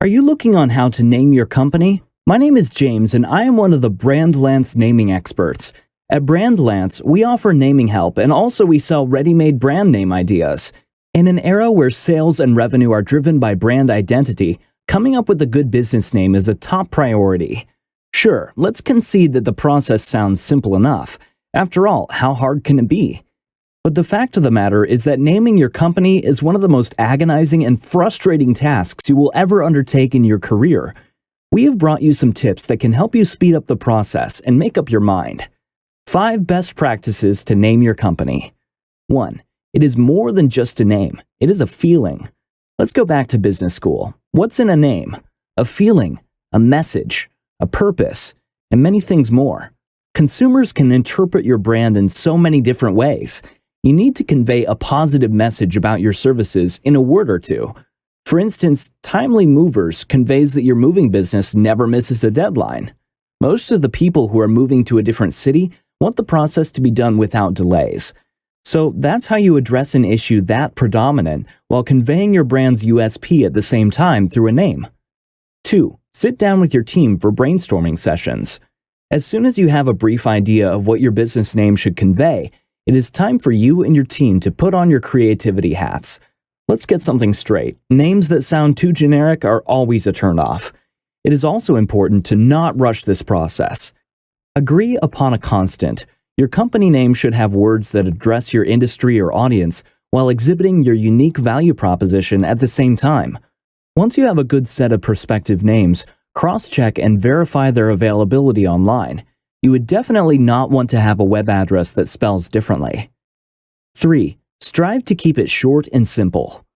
Are you looking on how to name your company? My name is James and I am one of the Brandlance naming experts. At Brandlance, we offer naming help and also we sell ready-made brand name ideas. In an era where sales and revenue are driven by brand identity, coming up with a good business name is a top priority. Sure, let's concede that the process sounds simple enough. After all, how hard can it be? But the fact of the matter is that naming your company is one of the most agonizing and frustrating tasks you will ever undertake in your career. We have brought you some tips that can help you speed up the process and make up your mind. 5 best practices to name your company. 1. It is more than just a name. It is a feeling. Let's go back to business school. What's in a name? A feeling, a message, a purpose, and many things more. Consumers can interpret your brand in so many different ways. You need to convey a positive message about your services in a word or two. For instance, Timely Movers conveys that your moving business never misses a deadline. Most of the people who are moving to a different city want the process to be done without delays. So that's how you address an issue that predominant while conveying your brand's USP at the same time through a name. 2. Sit down with your team for brainstorming sessions. As soon as you have a brief idea of what your business name should convey, it is time for you and your team to put on your creativity hats. Let's get something straight. Names that sound too generic are always a turnoff. It is also important to not rush this process. Agree upon a constant. Your company name should have words that address your industry or audience while exhibiting your unique value proposition at the same time. Once you have a good set of prospective names, cross-check and verify their availability online. You would definitely not want to have a web address that spells differently. 3. Strive to keep it short and simple.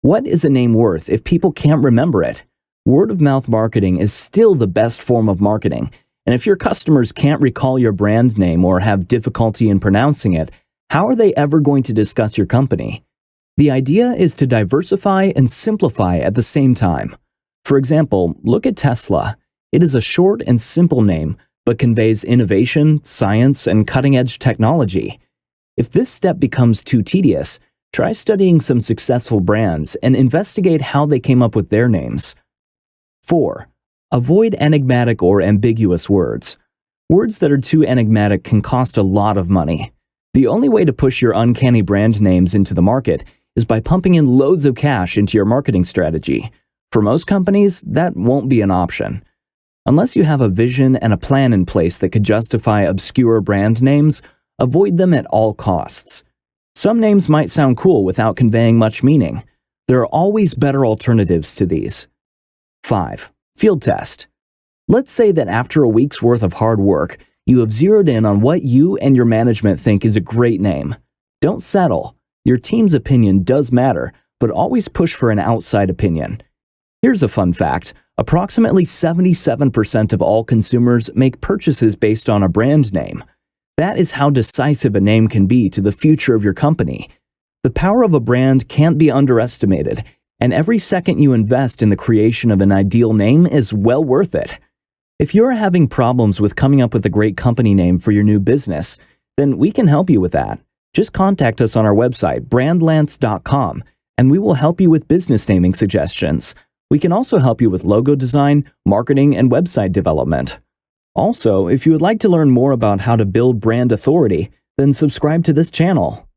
What is a name worth if people can't remember it? Word-of-mouth marketing is still the best form of marketing, and if your customers can't recall your brand name or have difficulty in pronouncing it, how are they ever going to discuss your company? The idea is to diversify and simplify at the same time. For example, look at Tesla. It is a short and simple name, but conveys innovation, science, and cutting-edge technology. If this step becomes too tedious, try studying some successful brands and investigate how they came up with their names. 4. Avoid enigmatic or ambiguous words. Words that are too enigmatic can cost a lot of money. The only way to push your uncanny brand names into the market is by pumping in loads of cash into your marketing strategy. For most companies, that won't be an option. Unless you have a vision and a plan in place that could justify obscure brand names, avoid them at all costs. Some names might sound cool without conveying much meaning. There are always better alternatives to these. 5. Field test. Let's say that after a week's worth of hard work, you have zeroed in on what you and your management think is a great name. Don't settle. Your team's opinion does matter, but always push for an outside opinion. Here's a fun fact. Approximately 77% of all consumers make purchases based on a brand name. That is how decisive a name can be to the future of your company. The power of a brand can't be underestimated, and every second you invest in the creation of an ideal name is well worth it. If you're having problems with coming up with a great company name for your new business, then we can help you with that. Just contact us on our website, brandlance.com, and we will help you with business naming suggestions. We can also help you with logo design, marketing, and website development. Also, if you would like to learn more about how to build brand authority, then subscribe to this channel.